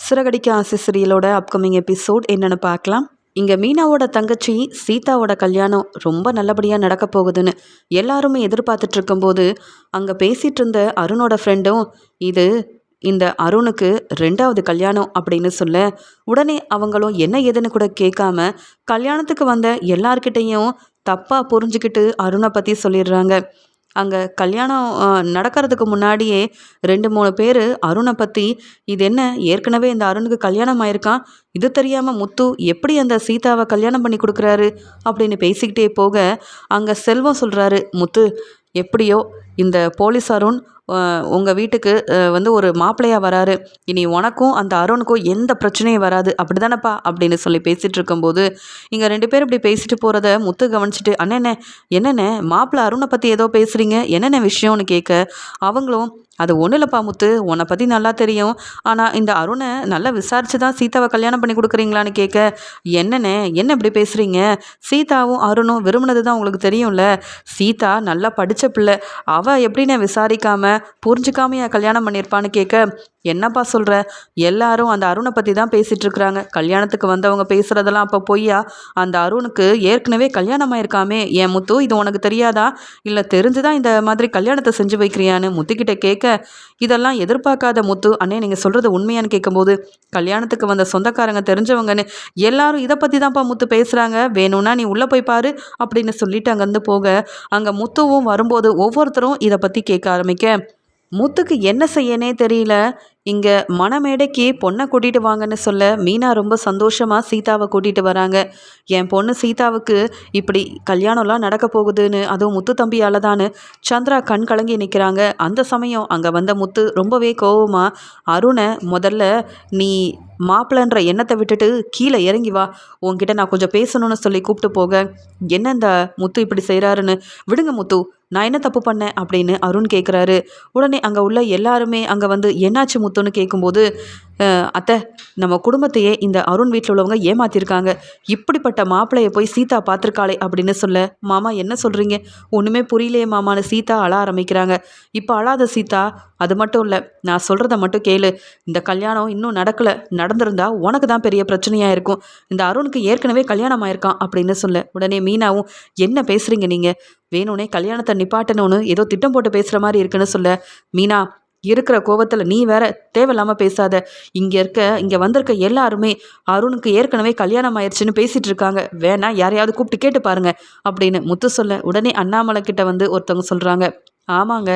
சிறகடிக்க ஆசை சீரியலோட upcoming episode என்னன்னு பார்க்கலாம். இங்கே மீனாவோட தங்கச்சி சீதாவோட கல்யாணம் ரொம்ப நல்லபடியாக நடக்க போகுதுன்னு எல்லாருமே எதிர்பார்த்துட்டு இருக்கும்போது அங்கே பேசிகிட்டு இருந்த அருணோட ஃப்ரெண்டும் இது இந்த அருணுக்கு 2வது கல்யாணம் அப்படின்னு சொல்ல, உடனே அவங்களும் என்ன ஏதுன்னு கூட கேட்காம கல்யாணத்துக்கு வந்த எல்லார்கிட்டையும் தப்பாக புரிஞ்சுக்கிட்டு அருணை பற்றி சொல்லிடுறாங்க. அங்கே கல்யாணம் நடக்கிறதுக்கு முன்னாடியே 2-3 பேர் அருணை பற்றி, இது என்ன ஏற்கனவே இந்த அருணுக்கு கல்யாணம் ஆயிருக்கான், இது தெரியாமல் முத்து எப்படி அந்த சீதாவை கல்யாணம் பண்ணி கொடுக்குறாரு அப்படின்னு பேசிக்கிட்டே போக, அங்கே செல்வம் சொல்கிறாரு, முத்து எப்படியோ இந்த போலீஸ் அருண் உங்கள் வீட்டுக்கு ஒரு மாப்பிள்ளையாக வராரு, இனி உனக்கும் அந்த அருணுக்கும் எந்த பிரச்சனையும் வராது அப்படி தானப்பா அப்படின்னு சொல்லி பேசிகிட்டு இருக்கும்போது, இங்கே 2 பேர் இப்படி பேசிட்டு போகிறத முத்து கவனிச்சுட்டு, அண்ணனே என்னென்ன மாப்பிள்ளை அருணை பற்றி ஏதோ பேசுகிறீங்க, என்னென்ன விஷயம்னு கேட்க, அவங்களும் அது ஒன்றும் இல்லைப்பா முத்து, உன்னை பற்றி நல்லா தெரியும், ஆனால் இந்த அருணை நல்லா விசாரித்து தான் சீதாவை கல்யாணம் பண்ணி கொடுக்குறீங்களான்னு கேட்க, என்னண்ணே என்ன இப்படி பேசுகிறீங்க, சீதாவும் அருணும் விரும்பினது தான் உங்களுக்கு தெரியும்ல, சீதா நல்லா படித்த பிள்ளை, அவள் எப்படின்னு விசாரிக்காமல் புரிஞ்சுக்காமையா கல்யாணம் பண்ணியிருப்பான்னு கேட்க, என்னப்பா சொல்கிற, எல்லாரும் அந்த அருணை பற்றி தான் பேசிகிட்டு இருக்கிறாங்க, கல்யாணத்துக்கு வந்தவங்க பேசுகிறதெல்லாம் அப்போ பொய்யா, அந்த அருணுக்கு ஏற்கனவே கல்யாணம் ஆயிருக்காமே, ஏன் முத்து இது உனக்கு தெரியாதா, இல்லை தெரிஞ்சுதான் இந்த மாதிரி கல்யாணத்தை செஞ்சு வைக்கிறியான்னு முத்துக்கிட்ட கேட்க, இதெல்லாம் எதிர்பார்க்காத முத்து, அண்ணே நீங்கள் சொல்கிறது உண்மையான்னு கேட்கும்போது, கல்யாணத்துக்கு வந்த சொந்தக்காரங்க தெரிஞ்சவங்கன்னு எல்லாரும் இதை பற்றி தான்ப்பா முத்து பேசுகிறாங்க, வேணும்னா நீ உள்ளே போய் பாரு அப்படின்னு சொல்லிட்டு அங்கேருந்து போக, அங்கே முத்துவும் வரும்போது ஒவ்வொருத்தரும் இதை பற்றி கேட்க ஆரம்பிக்க, முத்துக்கு என்ன செய்யனே தெரியல. இங்கே மணமேடைக்கு பொண்ணை கூட்டிகிட்டு வாங்கன்னு சொல்ல மீனா ரொம்ப சந்தோஷமாக சீதாவை கூட்டிகிட்டு வராங்க. என் பொண்ணு சீதாவுக்கு இப்படி கல்யாணம்லாம் நடக்க போகுதுன்னு, அதுவும் முத்து தம்பியால் தான்னு சந்திரா கண் கலங்கி நிற்கிறாங்க. அந்த சமயம் அங்கே வந்த முத்து ரொம்பவே கோவமாக, அருணை முதல்ல நீ மாப்பிள்ளன்ற எண்ணத்தை விட்டுட்டு கீழே இறங்கி வா, உன்கிட்ட நான் கொஞ்சம் பேசணும்னு சொல்லி கூப்பிட்டு போக, என்ன இந்த முத்து இப்படி செய்கிறாருன்னு, விடுங்க முத்து நான் என்ன தப்பு பண்ணேன் அப்படின்னு அருண் கேட்குறாரு. உடனே அங்கே உள்ள எல்லாருமே அங்கே என்னாச்சு முத்துன்னு கேட்கும்போது, அத்தை நம்ம குடும்பத்தையே இந்த அருண் வீட்டில் உள்ளவங்க ஏமாத்திருக்காங்க, இப்படிப்பட்ட மாப்பிள்ளையை போய் சீதா பார்த்துருக்காளே அப்படின்னு சொல்ல, மாமா என்ன சொல்கிறீங்க, ஒன்றுமே புரியலையே மாமான்னு சீதா அழ ஆரம்பிக்கிறாங்க. இப்போ அழாத சீதா, அது மட்டும் இல்லை நான் சொல்கிறத மட்டும் கேளு, இந்த கல்யாணம் இன்னும் நடக்கலை, நடந்திருந்தா உனக்கு தான் பெரிய பிரச்சனையாக இருக்கும், இந்த அருணுக்கு ஏற்கனவே கல்யாணம் ஆயிருக்கான் அப்படின்னு சொல்ல, உடனே மீனாவும் என்ன பேசுகிறீங்க நீங்கள், வேணும்னே கல்யாணத்தை நிப்பாட்டணும்னு ஏதோ திட்டம் போட்டு பேசுகிற மாதிரி இருக்குன்னு சொல்ல, மீனா இருக்கிற கோவத்தில் நீ வேற தேவையில்லாமல் பேசாத, இங்கே வந்திருக்க எல்லாருமே அருணுக்கு ஏற்கனவே கல்யாணம் ஆயிடுச்சுன்னு பேசிகிட்டு இருக்காங்க, வேணா யாரையாவது கூப்பிட்டு கேட்டு பாருங்க அப்படின்னு முத்து சொல்ல, உடனே அண்ணாமலை கிட்ட ஒருத்தவங்க சொல்கிறாங்க, ஆமாங்க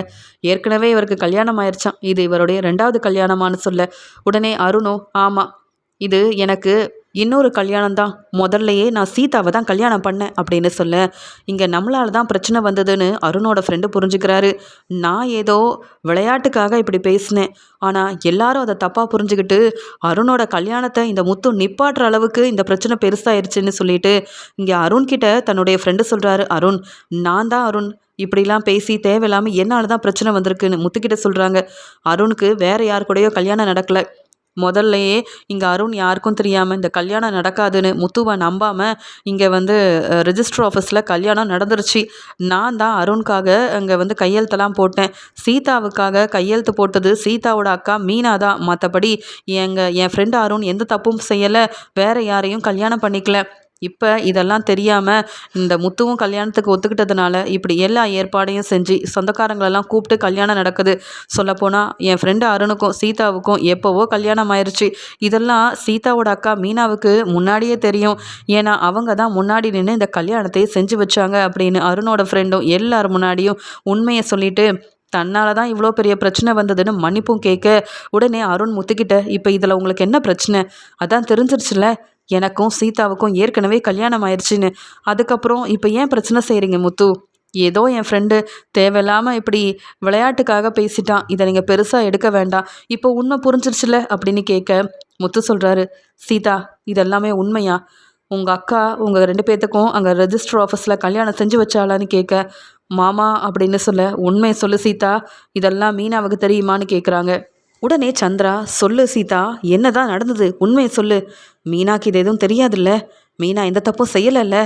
ஏற்கனவே இவருக்கு கல்யாணம் ஆயிடுச்சான், இது இவருடைய 2வது கல்யாணமானு சொல்ல, உடனே அருணும் ஆமாம் இது எனக்கு இன்னொரு கல்யாணம் தான், முதல்லையே நான் சீதாவை தான் கல்யாணம் பண்ணேன் அப்படின்னு சொல்ல, இங்கே நம்மளால தான் பிரச்சனை வந்ததுன்னு அருணோட ஃப்ரெண்டு புரிஞ்சுக்கிறாரு. நான் ஏதோ விளையாட்டுக்காக இப்படி பேசினேன், ஆனால் எல்லாரும் அதை தப்பாக புரிஞ்சுக்கிட்டு அருணோட கல்யாணத்தை இந்த முத்து நிப்பாட்டுற அளவுக்கு இந்த பிரச்சனை பெருசாயிருச்சுன்னு சொல்லிட்டு இங்கே அருண்கிட்ட தன்னுடைய ஃப்ரெண்டு சொல்கிறாரு, அருண் நான் தான் அருண் இப்படிலாம் பேசி தேவையில்லாமல் என்னால் தான் பிரச்சனை வந்திருக்குன்னு முத்துக்கிட்ட சொல்கிறாங்க. அருணுக்கு வேறு யார் கூடயோ கல்யாணம் நடக்கலை, முதல்லையே இங்கே அருண் யாருக்கும் தெரியாமல் இந்த கல்யாணம் நடக்காதுன்னு முத்துவை நம்பாமல் இங்கே ரெஜிஸ்டர் ஆஃபீஸில் கல்யாணம் நடந்துருச்சு, நான் தான் அருணுக்காக அங்கே கையெழுத்தெல்லாம் போட்டேன், சீதாவுக்காக கையெழுத்து போட்டது சீதாவோட அக்கா மீனா தான், மற்றபடி என் ஃப்ரெண்டு அருண் எந்த தப்பும் செய்யலை, வேறு யாரையும் கல்யாணம் பண்ணிக்கல, இப்போ இதெல்லாம் தெரியாமல் இந்த முத்துவும் கல்யாணத்துக்கு ஒத்துக்கிட்டதுனால இப்படி எல்லா ஏற்பாடையும் செஞ்சு சொந்தக்காரங்களெல்லாம் கூப்பிட்டு கல்யாணம் நடக்குது, சொல்லப்போனால் என் ஃப்ரெண்டு அருணுக்கும் சீதாவுக்கும் எப்போவோ கல்யாணம் ஆயிடுச்சு, இதெல்லாம் சீதாவோட அக்கா மீனாவுக்கு முன்னாடியே தெரியும், ஏன்னா அவங்க தான் முன்னாடி நின்று இந்த கல்யாணத்தை செஞ்சு வச்சாங்க அப்படின்னு அருணோட ஃப்ரெண்டும் எல்லார் முன்னாடியும் உண்மையை சொல்லிட்டு தன்னால் தான் இவ்வளோ பெரிய பிரச்சனை வந்ததுன்னு மன்னிப்பும் கேட்க, உடனே அருண் முத்துக்கிட்ட இப்போ இதில் உங்களுக்கு என்ன பிரச்சனை, அதான் தெரிஞ்சிருச்சுல எனக்கும் சீதாவுக்கும் ஏற்கனவே கல்யாணம் ஆயிடுச்சுன்னு, அதுக்கப்புறம் இப்போ ஏன் பிரச்சனை செய்கிறீங்க முத்து, ஏதோ என் ஃப்ரெண்டு தேவையில்லாமல் இப்படி விளையாட்டுக்காக பேசிட்டான், இதை நீங்கள் பெருசாக எடுக்க வேண்டாம், இப்போ உண்மை புரிஞ்சிருச்சுல அப்படின்னு கேட்க, முத்து சொல்கிறாரு, சீதா இதெல்லாமே உண்மையா, உங்கள் அக்கா உங்கள் 2 பேர்த்துக்கும் அங்கே ரெஜிஸ்டர் ஆஃபீஸில் கல்யாணம் செஞ்சு வச்சாலான்னு கேட்க, மாமா அப்படின்னு சொல்ல, உண்மையை சொல்லு சீதா, இதெல்லாம் மீனாவுக்கு தெரியுமான்னு கேட்குறாங்க. உடனே சந்திரா, சொல்லு சீதா என்னதான் நடந்தது, உண்மையை சொல்லு, மீனாக்கு இது எதுவும் தெரியாதுல்ல, மீனா எந்த தப்பும் செய்யலைல்ல,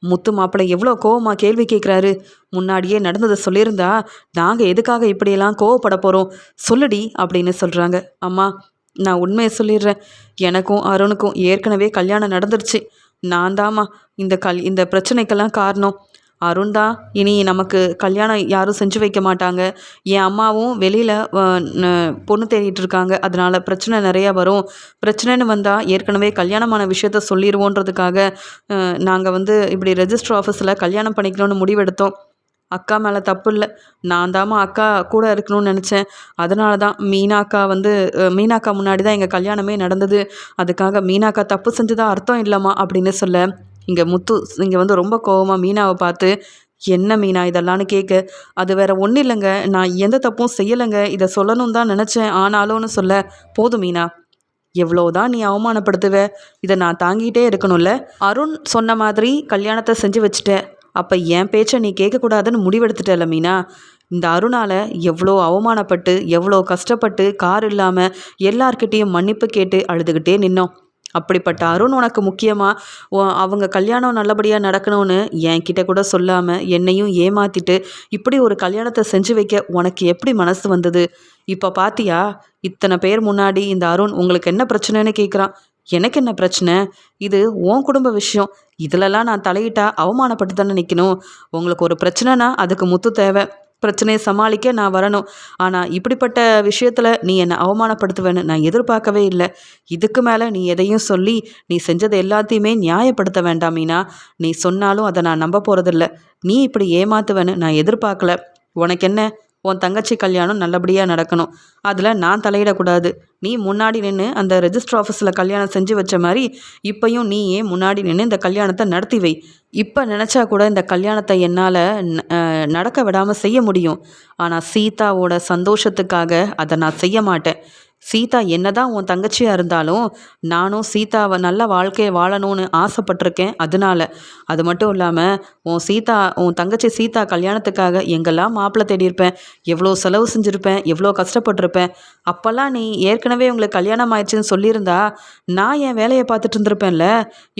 முத்து மாப்பிள்ளை எவ்வளோ கோவமாக கேள்வி கேட்குறாரு, முன்னாடியே நடந்ததை சொல்லியிருந்தா நாங்கள் எதுக்காக இப்படியெல்லாம் கோவப்பட போகிறோம், சொல்லுடி அப்படின்னு சொல்கிறாங்க. அம்மா நான் உண்மையை சொல்லிடுறேன். எனக்கும் அருணுக்கும் ஏற்கனவே கல்யாணம் நடந்துருச்சு. நான் தாம்மா இந்த பிரச்சனைக்கெல்லாம் காரணம். அருண் தான் இனி நமக்கு கல்யாணம் யாரும் செஞ்சு வைக்க மாட்டாங்க. என் அம்மாவும் வெளியில் பொண்ணு தேடிட்டு இருக்காங்க. அதனால பிரச்சனை நிறையா வரும். பிரச்சனைன்னு வந்தால் ஏற்கனவே கல்யாணமான விஷயத்த சொல்லிடுவோன்றதுக்காக நாங்கள் இப்படி ரெஜிஸ்டர் ஆஃபீஸில் கல்யாணம் பண்ணிக்கணும்னு முடிவெடுத்தோம். அக்கா மேலே தப்பு இல்லை. நான் தாம்மா அக்கா கூட இருக்கணும்னு நினச்சேன். அதனால தான் மீனாக்கா முன்னாடி தான் எங்கள் கல்யாணமே நடந்தது. அதுக்காக மீனாக்கா தப்பு செஞ்சதா அர்த்தம் இல்லைம்மா அப்படின்னு சொல்ல, இங்கே முத்து இங்கே ரொம்ப கோவமாக மீனாவை பார்த்து, என்ன மீனா இதெல்லாம்னு கேட்க, அது வேற ஒன்றும் இல்லைங்க, நான் எந்த தப்பும் செய்யலைங்க, இதை சொல்லணும் தான் நினச்சேன், ஆனாலும்னு சொல்ல, போதும் மீனா, எவ்வளோதான் நீ அவமானப்படுத்துவ, இதை நான் தாங்கிட்டே இருக்கணும்ல. அருண் சொன்ன மாதிரி கல்யாணத்தை செஞ்சு வச்சுட்ட, அப்போ என் பேச்சை நீ கேட்கக்கூடாதுன்னு முடிவெடுத்துட்டல மீனா. இந்த அருணால் எவ்வளோ அவமானப்பட்டு எவ்வளோ கஷ்டப்பட்டு கார் இல்லாமல் எல்லார்கிட்டேயும் மன்னிப்பு கேட்டு அழுதுகிட்டே நின்னோம். அப்படிப்பட்ட அருண் உனக்கு முக்கியமாக அவங்க கல்யாணம் நல்லபடியாக நடக்கணும்னு என்கிட்ட கூட சொல்லாமல் என்னையும் ஏமாற்றிட்டு இப்படி ஒரு கல்யாணத்தை செஞ்சு வைக்க உனக்கு எப்படி மனசு வந்தது? இப்போ பாத்தியா, இத்தனை பேர் முன்னாடி இந்த அருண் உங்களுக்கு என்ன பிரச்சனைன்னு கேட்குறான். எனக்கு என்ன பிரச்சனை? இது உன் குடும்ப விஷயம். இதிலெல்லாம் நான் தலையிட்டா அவமானப்பட்டு தானே நிற்கணும். உங்களுக்கு ஒரு பிரச்சனைனா அதுக்கு முத்து தேவை. பிரச்சனையை சமாளிக்க நான் வரணும். ஆனால் இப்படிப்பட்ட விஷயத்தில் நீ என்னை அவமானப்படுத்துவேன்னு நான் எதிர்பார்க்கவே இல்லை. இதுக்கு மேலே நீ எதையும் சொல்லி நீ செஞ்சது எல்லாத்தையுமே நியாயப்படுத்த வேண்டாம் மீனா. நீ சொன்னாலும் அதை நான் நம்ப போகிறதில்ல. நீ இப்படி ஏமாத்துவேன்னு நான் எதிர்பார்க்கல. உனக்கு என்ன, உன் தங்கச்சி கல்யாணம் நல்லபடியாக நடக்கணும். அதில் நான் தலையிடக்கூடாது. நீ முன்னாடி நின்று அந்த ரெஜிஸ்டர் ஆஃபீஸில் கல்யாணம் செஞ்சு வச்ச மாதிரி இப்பையும் நீ ஏன் முன்னாடி நின்று இந்த கல்யாணத்தை நடத்தி வை. இப்போ நினச்சா கூட இந்த கல்யாணத்தை என்னால் நடக்க விடாமல் செய்ய முடியும். ஆனால் சீதாவோட சந்தோஷத்துக்காக அதை நான் செய்ய மாட்டேன். சீதா என்னதான் உன் தங்கச்சியாக இருந்தாலும் நானும் சீதாவை நல்ல வாழ்க்கையை வாழணும்னு ஆசைப்பட்டிருக்கேன். அது மட்டும் இல்லாமல் உன் தங்கச்சி சீதா கல்யாணத்துக்காக எங்கெல்லாம் மாப்பிள்ளை தேடியிருப்பேன், எவ்வளோ செலவு செஞ்சுருப்பேன், எவ்வளோ கஷ்டப்பட்டிருப்பேன். அப்போல்லாம் நீ ஏற்கனவே உங்களுக்கு கல்யாணம் ஆயிடுச்சுன்னு சொல்லியிருந்தா நான் என் வேலையை பார்த்துட்டு இருந்திருப்பேன்ல.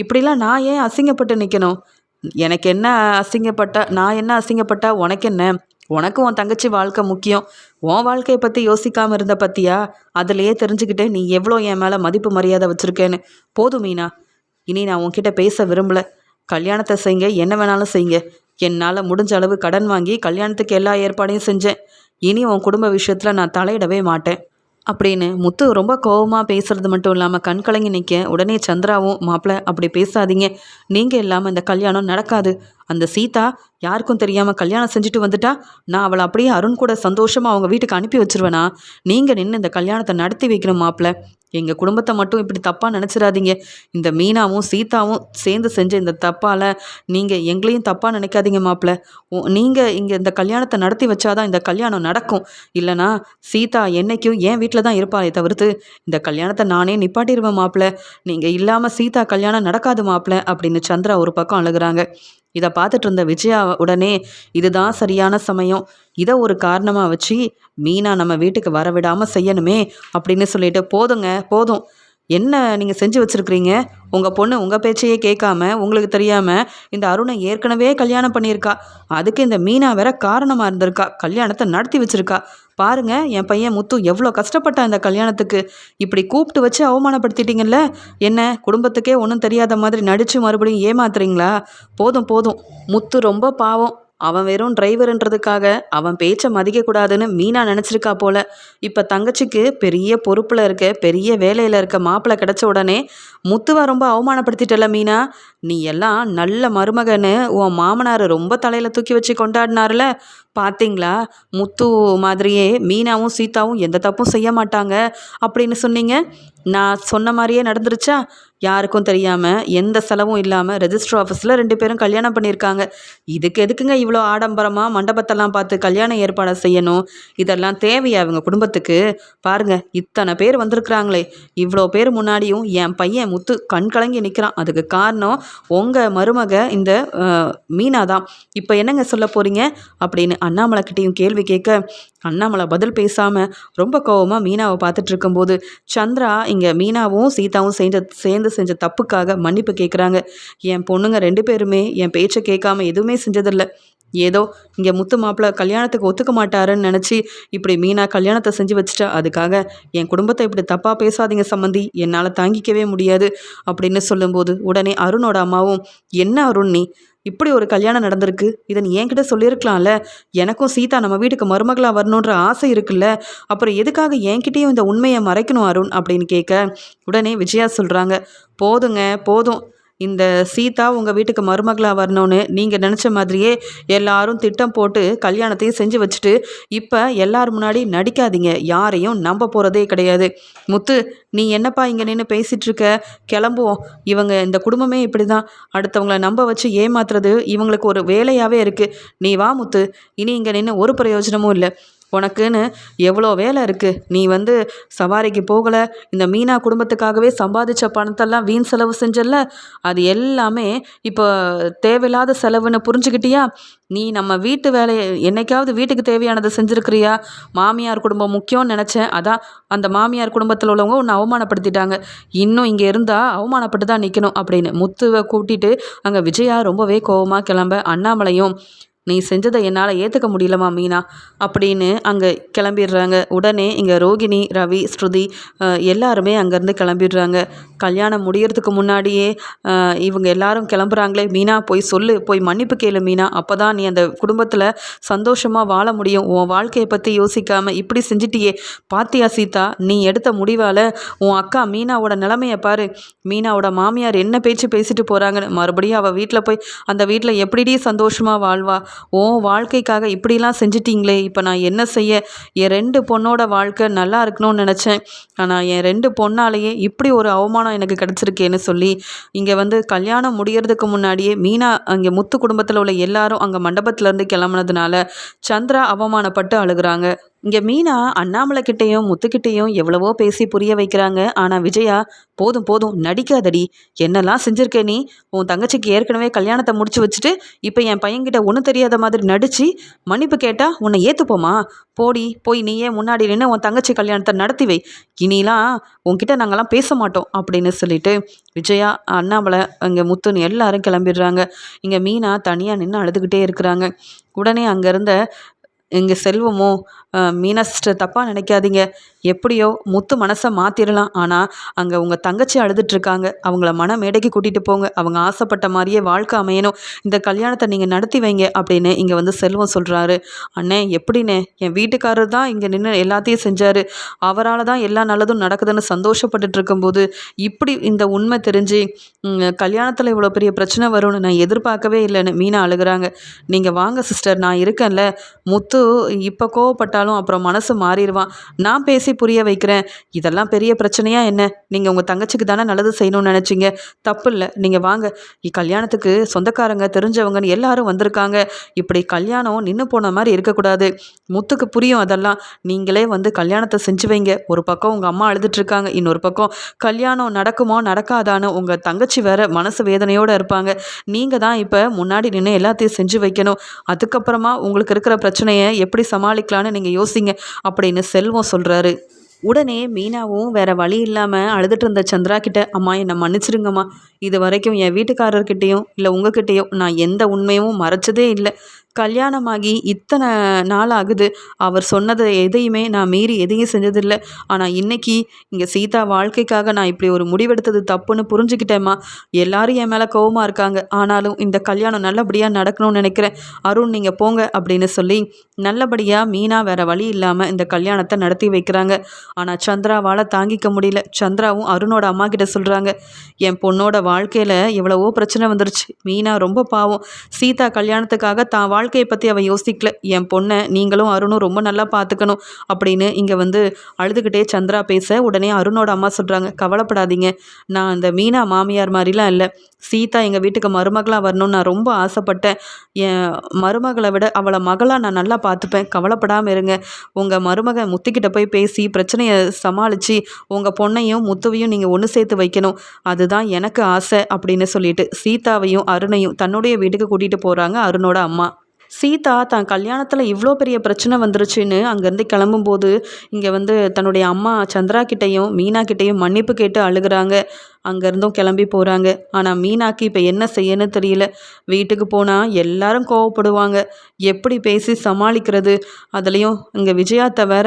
இப்படிலாம் நான் ஏன் அசிங்கப்பட்டு நிற்கணும்? நான் என்ன அசிங்கப்பட்டா உனக்கு என்ன? உனக்கு உன் தங்கச்சி வாழ்க்கை முக்கியம். உன் வாழ்க்கையை பற்றி யோசிக்காமல் இருந்த பற்றியா? அதிலையே தெரிஞ்சுக்கிட்டு நீ எவ்வளோ என் மேலே மதிப்பு மரியாதை வச்சுருக்கேன்னு. போதும் மீனா, இனி நான் உன்கிட்ட பேச விரும்பலை. கல்யாணத்தை செய்யுங்க, என்ன வேணாலும் செய்யுங்க. என்னால் முடிஞ்ச அளவு கடன் வாங்கி கல்யாணத்துக்கு எல்லா ஏற்பாடையும் செஞ்சேன். இனி உன் குடும்ப விஷயத்தில் நான் தலையிடவே மாட்டேன் அப்படின்னு முத்து ரொம்ப கோபமாக பேசுறது மட்டும் இல்லாமல் கண் கலங்கி நிற்க, உடனே சந்திராவும், மாப்பிள்ளை அப்படி பேசாதீங்க, நீங்கள் இல்லாமல் இந்த கல்யாணம் நடக்காது. அந்த சீதா யாருக்கும் தெரியாமல் கல்யாணம் செஞ்சுட்டு வந்துட்டா நான் அவளை அப்படியே அருண் கூட சந்தோஷமாக அவங்க வீட்டுக்கு அனுப்பி வச்சிருவேனா? நீங்கள் நின்று இந்த கல்யாணத்தை நடத்தி வைக்கணும் மாப்பிள்ளை. எங்கள் குடும்பத்தை மட்டும் இப்படி தப்பாக நினச்சிடாதீங்க. இந்த மீனாவும் சீதாவும் சேர்ந்து செஞ்ச இந்த தப்பால் நீங்கள் எங்களையும் தப்பாக நினைக்காதீங்க மாப்பிள்ளை. நீங்கள் இங்கே இந்த கல்யாணத்தை நடத்தி வச்சாதான் இந்த கல்யாணம் நடக்கும். இல்லைனா சீதா என்னைக்கும் என் வீட்டில் தான் இருப்பாளே தவிர்த்து இந்த கல்யாணத்தை நானே நிப்பாட்டிடுவேன் மாப்பிள்ளை. நீங்கள் இல்லாமல் சீதா கல்யாணம் நடக்காது மாப்பிள்ளை அப்படின்னு சந்திரா ஒரு பக்கம் அழுகிறாங்க. இதை பார்த்துட்டு இருந்த விஜயா உடனே இதுதான் சரியான சமயம், இதை ஒரு காரணமாக வச்சு மீனா நம்ம வீட்டுக்கு வரவிடாமல் செய்யணுமே அப்படின்னு சொல்லிட்டு, போதுங்க போதும், என்ன நீங்கள் செஞ்சு வச்சுருக்கிறீங்க? உங்கள் பொண்ணு உங்கள் பேச்சையே கேட்காம உங்களுக்கு தெரியாமல் இந்த அருணை ஏற்கனவே கல்யாணம் பண்ணியிருக்கா. அதுக்கு இந்த மீனா வேற காரணமாக இருந்திருக்கா. கல்யாணத்தை நடத்தி வச்சுருக்கா. பாருங்க, என் பையன் முத்து எவ்வளோ கஷ்டப்பட்டான் இந்த கல்யாணத்துக்கு. இப்படி கூப்பிட்டு வச்சு அவமானப்படுத்திட்டீங்கல்ல. என்ன குடும்பத்துக்கே ஒன்றும் தெரியாத மாதிரி நடித்து மறுபடியும் ஏமாத்துறீங்களா? போதும் போதும். முத்து ரொம்ப பாவம். அவன் வெறும் டிரைவருன்றதுக்காக அவன் பேச்சை மதிக்கக்கூடாதுன்னு மீனா நினச்சிருக்கா போல. இப்போ தங்கச்சிக்கு பெரிய பொறுப்பில் இருக்க, பெரிய வேலையில் இருக்க மாப்பிள்ளை கிடச்ச உடனே முத்துவை ரொம்ப அவமானப்படுத்திட்டல மீனா. நீ எல்லாம் நல்ல மருமகன்னு உன் மாமனார் ரொம்ப தலையில் தூக்கி வச்சு கொண்டாடினார்ல. பார்த்தீங்களா, முத்து மாதிரியே மீனாவும் சீதாவும் எந்த தப்பும் செய்ய மாட்டாங்க அப்படின்னு சொன்னீங்க. நான் சொன்ன மாதிரியே நடந்துருச்சா? யாருக்கும் தெரியாமல் எந்த செலவும் இல்லாமல் ரெஜிஸ்டர் ஆஃபீஸில் 2 பேரும் கல்யாணம் பண்ணியிருக்காங்க. இதுக்கு எதுக்குங்க இவ்வளோ ஆடம்பரமாக மண்டபத்தெல்லாம் பார்த்து கல்யாணம் ஏற்பாடு செய்யணும்? இதெல்லாம் தேவையா அவங்க குடும்பத்துக்கு? பாருங்கள், இத்தனை பேர் வந்திருக்கிறாங்களே, இவ்வளோ பேர் முன்னாடியும் என் பையன் முத்து கண் கலங்கி நிற்கிறான். அதுக்கு காரணம் உங்கள் மருமக இந்த மீனா தான். இப்போ என்னங்க சொல்ல போகிறீங்க அப்படின்னு அண்ணாமலைக்கிட்டேயும் கேள்வி கேட்க அண்ணாமலை பதில் பேசாமல் ரொம்ப கோவமாக மீனாவை பார்த்துட்டு இருக்கும்போது சந்திரா இங்கே மீனாவும் சீதாவும் சேர்ந்து செஞ்ச தப்புக்காக மன்னிப்பு கேட்குறாங்க. என் பொண்ணுங்க 2 பேருமே என் பேச்சை கேட்காம எதுவுமே செஞ்சதில்லை. ஏதோ இங்கே முத்து மாப்பிள்ளை கல்யாணத்துக்கு ஒத்துக்க மாட்டாருன்னு நினச்சி இப்படி மீனா கல்யாணத்தை செஞ்சு வச்சுட்டா. அதுக்காக என் குடும்பத்தை இப்படி தப்பாக பேசாதீங்க சம்மந்தி, என்னால் தாங்கிக்கவே முடியாது அப்படின்னு சொல்லும்போது உடனே அருணோட அம்மாவும், என்ன அருண் நீ இப்படி ஒரு கல்யாணம் நடந்திருக்கு, இதை நீ என்கிட்ட சொல்லியிருக்கலாம்ல. எனக்கும் சீதா நம்ம வீட்டுக்கு மருமகளாக வரணுன்ற ஆசை இருக்குல்ல, அப்புறம் எதுக்காக என்கிட்டயும் இந்த உண்மையை மறைக்கணும் அருண் அப்படின்னு கேட்க உடனே விஜயா சொல்கிறாங்க, போதுங்க போதும், இந்த சீதா உங்கள் வீட்டுக்கு மருமகளாக வரணும்னு நீங்கள் நினச்ச மாதிரியே எல்லாரும் திட்டம் போட்டு கல்யாணத்தையும் செஞ்சு வச்சுட்டு இப்போ எல்லார் முன்னாடி நடிக்காதீங்க. யாரையும் நம்ப போகிறதே கிடையாது. முத்து, நீ என்னப்பா இங்கே நின்று பேசிகிட்டு இருக்க? கிளம்புவோம். இவங்க இந்த குடும்பமே இப்படி தான், அடுத்தவங்களை நம்ப வச்சு ஏமாத்துறது இவங்களுக்கு ஒரு வேலையாகவே இருக்குது. நீ வா முத்து, இனி இங்கே நின்று ஒரு பிரயோஜனமும் இல்லை. உனக்குன்னு எவ்வளோ வேலை இருக்குது. நீ சவாரிக்கு போகலை, இந்த மீனா குடும்பத்துக்காகவே சம்பாதிச்ச பணத்தெல்லாம் வீண் செலவு செஞ்சல, அது எல்லாமே இப்போ தேவையில்லாத செலவுன்னு புரிஞ்சுக்கிட்டியா? நீ நம்ம வீட்டு வேலையை என்னைக்காவது வீட்டுக்கு தேவையானதை செஞ்சுருக்கிறியா? மாமியார் குடும்பம் முக்கியம்னு நினச்சேன், அதான் அந்த மாமியார் குடும்பத்தில் உள்ளவங்க உன்னை அவமானப்படுத்திட்டாங்க. இன்னும் இங்கே இருந்தால் அவமானப்பட்டு தான் நிற்கணும் அப்படின்னு முத்துவை கூட்டிகிட்டு அங்கே விஜயா ரொம்பவே கோவமாக கிளம்ப அண்ணாமலையும், நீ செஞ்சதை என்னால் ஏற்றுக்க முடியலமா மீனா அப்படின்னு அங்கே கிளம்பிடுறாங்க. உடனே இங்கே ரோகிணி, ரவி, ஸ்ருதி எல்லாருமே அங்கேருந்து கிளம்பிடுறாங்க. கல்யாணம் முடியறதுக்கு முன்னாடியே இவங்க எல்லாரும் கிளம்புறாங்களே, மீனா போய் சொல்லு, போய் மன்னிப்பு கேளு மீனா, அப்போ தான் நீ அந்த குடும்பத்தில் சந்தோஷமாக வாழ முடியும். உன் வாழ்க்கையை பற்றி யோசிக்காமல் இப்படி செஞ்சிட்டியே, பாத்தியா சீதா, நீ எடுத்த முடிவால் உன் அக்கா மீனாவோட நிலைமையை பாரு. மீனாவோட மாமியார் என்ன பேச்சு பேசிட்டு போகிறாங்கன்னு, மறுபடியும் அவள் வீட்டில் போய் அந்த வீட்டில் எப்படிடி சந்தோஷமாக வாழ்வா? ஓ வாழ்க்கைக்காக இப்படிலாம் செஞ்சிட்டிங்களே, இப்போ நான் என்ன செய்ய? என் 2 பொண்ணோட வாழ்க்கை நல்லா இருக்கணும்னு நினச்சேன், ஆனால் என் 2 பொண்ணாலேயே இப்படி ஒரு அவமானம் எனக்கு கிடச்சிருக்கேன்னு சொல்லி இங்கே கல்யாணம் முடியறதுக்கு முன்னாடியே மீனா அங்கே முத்து குடும்பத்தில் உள்ள எல்லாரும் அங்கே மண்டபத்திலேருந்து கிளம்புனதுனால சந்திரா அவமானப்பட்டு அழுகுறாங்க. இங்கே மீனா அண்ணாமலைக்கிட்டேயும் முத்துக்கிட்டேயும் எவ்வளவோ பேசி புரிய வைக்கிறாங்க. ஆனால் விஜயா, போதும் போதும் நடிக்காதடி, என்னெல்லாம் செஞ்சுருக்க நீ? உன் தங்கச்சிக்கு ஏற்கனவே கல்யாணத்தை முடிச்சு வச்சுட்டு இப்போ என் பையன்கிட்ட ஒன்றும் தெரியாத மாதிரி நடித்து மன்னிப்பு கேட்டால் உன்னை ஏற்றுப்போமா? போடி, போய் நீயே முன்னாடி நின்று உன் தங்கச்சி கல்யாணத்தை நடத்தி வை. இனிலாம் உன்கிட்ட நாங்கள்லாம் பேச மாட்டோம் அப்படின்னு சொல்லிட்டு விஜயா, அண்ணாமலை, அங்கே முத்துன்னு எல்லாரும் கிளம்பிடுறாங்க. இங்கே மீனா தனியாக நின்று அழுதுகிட்டே இருக்கிறாங்க. உடனே அங்கேருந்த எங்கள் செல்வமோ, மீனா சிஸ்டர் தப்பாக நினைக்காதீங்க, எப்படியோ முத்து மனசை மாற்றிடலாம், ஆனால் அங்கே உங்கள் தங்கச்சி அழுதுட்ருக்காங்க, அவங்கள மன மேடைக்கு கூட்டிகிட்டு போங்க, அவங்க ஆசைப்பட்ட மாதிரியே வாழ்க்கை அமையணும், இந்த கல்யாணத்தை நீங்கள் நடத்தி வைங்க அப்படின்னு இங்கே செல்வம் சொல்கிறாரு. அண்ணே எப்படிண்ணே, என் வீட்டுக்காரர் தான் இங்கே நின்று எல்லாத்தையும் செஞ்சார், அவரால் தான் எல்லா நல்லதும் நடக்குதுன்னு சந்தோஷப்பட்டுட்டு இருக்கும்போது இப்படி இந்த உண்மை தெரிஞ்சு கல்யாணத்தில் இவ்வளோ பெரிய பிரச்சனை வரும்னு நான் எதிர்பார்க்கவே இல்லைன்னு மீனா அழுகிறாங்க. நீங்கள் வாங்க சிஸ்டர், நான் இருக்கேன்ல. முத்து இப்போ கோவப்பட்டாலும் அப்புறம் மனசு மாறிடுவான், நான் பேசி புரிய வைக்கிறேன். இதெல்லாம் பெரிய பிரச்சனையா என்ன? நீங்கள் உங்கள் தங்கச்சிக்கு தானே நல்லது செய்யணும்னு நினச்சிங்க, தப்பு இல்லை, நீங்கள் வாங்க. கல்யாணத்துக்கு சொந்தக்காரங்க தெரிஞ்சவங்கன்னு எல்லாரும் வந்திருக்காங்க, இப்படி கல்யாணம் நின்று போன மாதிரி இருக்கக்கூடாது. முத்துக்கு புரியும் அதெல்லாம், நீங்களே கல்யாணத்தை செஞ்சு வைங்க. ஒரு பக்கம் உங்கள் அம்மா அழுதுட்ருக்காங்க, இன்னொரு பக்கம் கல்யாணம் நடக்குமோ நடக்காதான்னு உங்கள் தங்கச்சி வேற மனசு வேதனையோடு இருப்பாங்க. நீங்கள் தான் இப்போ முன்னாடி நின்று எல்லாத்தையும் செஞ்சு வைக்கணும். அதுக்கப்புறமா உங்களுக்கு இருக்கிற பிரச்சனையை எப்படி சமாளிக்கலான்னு நீங்கள் யோசிங்க அப்படின்னு செல்வம் சொல்கிறாரு. உடனே மீனாவும் வேற வழி இல்லாமல் அழுதுட்டு இருந்த சந்திரா கிட்ட, அம்மா என்னை மன்னிச்சிடுங்கம்மா, இது வரைக்கும் என் வீட்டுக்காரர்கிட்டையும் இல்லை உங்ககிட்டையும் நான் எந்த உண்மையும் மறைச்சதே இல்லை. கல்யாணமாகி இத்தனை நாள் ஆகுது, அவர் சொன்னதை எதையுமே நான் மீறி எதையும் செஞ்சதில்லை. ஆனால் இன்னைக்கு இங்கே சீதா வாழ்க்கைக்காக நான் இப்படி ஒரு முடிவெடுத்தது தப்புன்னு புரிஞ்சுக்கிட்டேம்மா. எல்லாரும் என் மேலே கோவமாக இருக்காங்க, ஆனாலும் இந்த கல்யாணம் நல்லபடியாக நடக்கணும்னு நினைக்கிறேன். அருண் நீங்கள் போங்க அப்படின்னு சொல்லி நல்லபடியாக மீனா வேற வழி இல்லாமல் இந்த கல்யாணத்தை நடத்தி வைக்கிறாங்க. ஆனால் சந்திராவால் தாங்கிக்க முடியல. சந்திராவும் அருணோட அம்மா கிட்ட சொல்கிறாங்க, என் பொண்ணோட வாழ்க்கையில் எவ்வளவோ பிரச்சனை வந்துருச்சு, மீனா ரொம்ப பாவம், சீதா கல்யாணத்துக்காக தான் வாழ்க்கையை பற்றி அவள் யோசிக்கல, என் பொண்ணை நீங்களும் அருணும் ரொம்ப நல்லா பார்த்துக்கணும் அப்படின்னு இங்கே அழுதுகிட்டே சந்திரா பேச உடனே அருணோட அம்மா சொல்கிறாங்க, கவலைப்படாதீங்க, நான் அந்த மீனா மாமியார் மாதிரிலாம் இல்லை, சீதா எங்கள் வீட்டுக்கு மருமகளாக வரணும்னு நான் ரொம்ப ஆசைப்பட்டேன், என் மருமகளை விட அவளை மகளாக நான் நல்லா பார்த்துப்பேன், கவலைப்படாமல் இருங்க. உங்கள் மருமகன் முத்துக்கிட்ட போய் பேசி பிரச்சனையை சமாளித்து உங்கள் பொண்ணையும் முத்துவையும் நீங்கள் ஒன்று சேர்த்து வைக்கணும், அதுதான் எனக்கு ஆசை அப்படின்னு சொல்லிட்டு சீதாவையும் அருணையும் தன்னுடைய வீட்டுக்கு கூட்டிகிட்டு போகிறாங்க அருணோட அம்மா. சீதா தான் கல்யாணத்தில் இவ்வளோ பெரிய பிரச்சனை வந்துருச்சுன்னு அங்கேருந்து கிளம்பும்போது இங்கே வந்து தன்னுடைய அம்மா சந்திரா கிட்டேயும் மீனா கிட்டேயும் மன்னிப்பு கேட்டு அழுகுறாங்க. அங்கேருந்தும் கிளம்பி போகிறாங்க. ஆனால் மீனாக்கு இப்போ என்ன செய்யன்னு தெரியல. வீட்டுக்கு போனால் எல்லாரும் கோவப்படுவாங்க. எப்படி பேசி சமாளிக்கிறது? அதுலேயும் இங்கே விஜயாத்தை வேற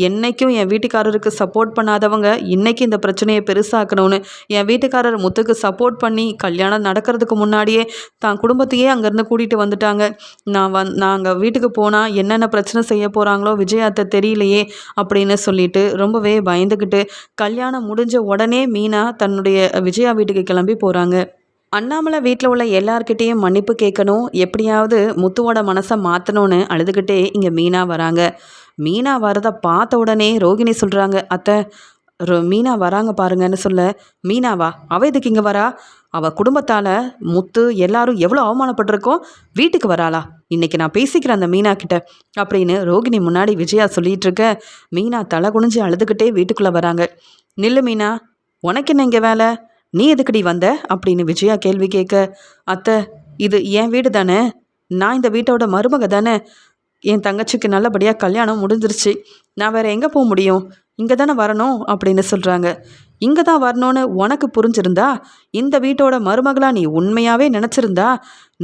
என்னைக்கும் என் வீட்டுக்காரருக்கு சப்போர்ட் பண்ணாதவங்க இன்னைக்கு இந்த பிரச்சனையை பெருசாக்கணும்னு என் வீட்டுக்காரர் முத்துக்கு சப்போர்ட் பண்ணி கல்யாணம் நடக்கிறதுக்கு முன்னாடியே தான் குடும்பத்தையே அங்கேருந்து கூட்டிகிட்டு வந்துட்டாங்க. நான் அங்கே வீட்டுக்கு போனால் என்னென்ன பிரச்சனை செய்ய போகிறாங்களோ விஜயாத்தை தெரியலையே அப்படின்னு சொல்லிட்டு ரொம்பவே பயந்துக்கிட்டு கல்யாணம் முடிஞ்ச உடனே மீனா தன்னுடைய விஜயா வீட்டுக்கு கிளம்பி போகிறாங்க. அண்ணாமலை வீட்டில் உள்ள எல்லார்கிட்டேயும் மன்னிப்பு கேட்கணும், எப்படியாவது முத்துவோட மனசை மாற்றணும்னு அழுதுகிட்டே இங்கே மீனா வராங்க. மீனா வரதை பார்த்த உடனே ரோகிணி சொல்கிறாங்க, அத்தை மீனா வராங்க பாருங்கன்னு சொல்ல, மீனாவா? அவ எதுக்கு இங்கே வரா? அவள் குடும்பத்தால் முத்து எல்லாரும் எவ்வளோ அவமானப்பட்டிருக்கோம், வீட்டுக்கு வராளா? இன்னைக்கு நான் பேசிக்கிறேன் அந்த மீனா கிட்ட அப்படின்னு ரோகிணி முன்னாடி விஜயா சொல்லிட்டு இருக்க, மீனா தலை குனிஞ்சு அழுதுகிட்டே வீட்டுக்குள்ளே வராங்க. நில்லு மீனா, உனக்கு என்ன இங்கே வேலை? நீ எதுக்குடி வந்த அப்படின்னு விஜயா கேள்வி கேட்க, அத்தை இது என் வீடு தானே, நான் இந்த வீட்டோட மருமக தானே, என் தங்கச்சிக்கு நல்லபடியாக கல்யாணம் முடிஞ்சிருச்சு, நான் வேற எங்கே போக முடியும், இங்கே தானே வரணும் அப்படின்னு சொல்கிறாங்க. இங்கே தான் வரணும்னு உனக்கு புரிஞ்சிருந்தா, இந்த வீட்டோட மருமகளாக நீ உண்மையாகவே நினச்சிருந்தா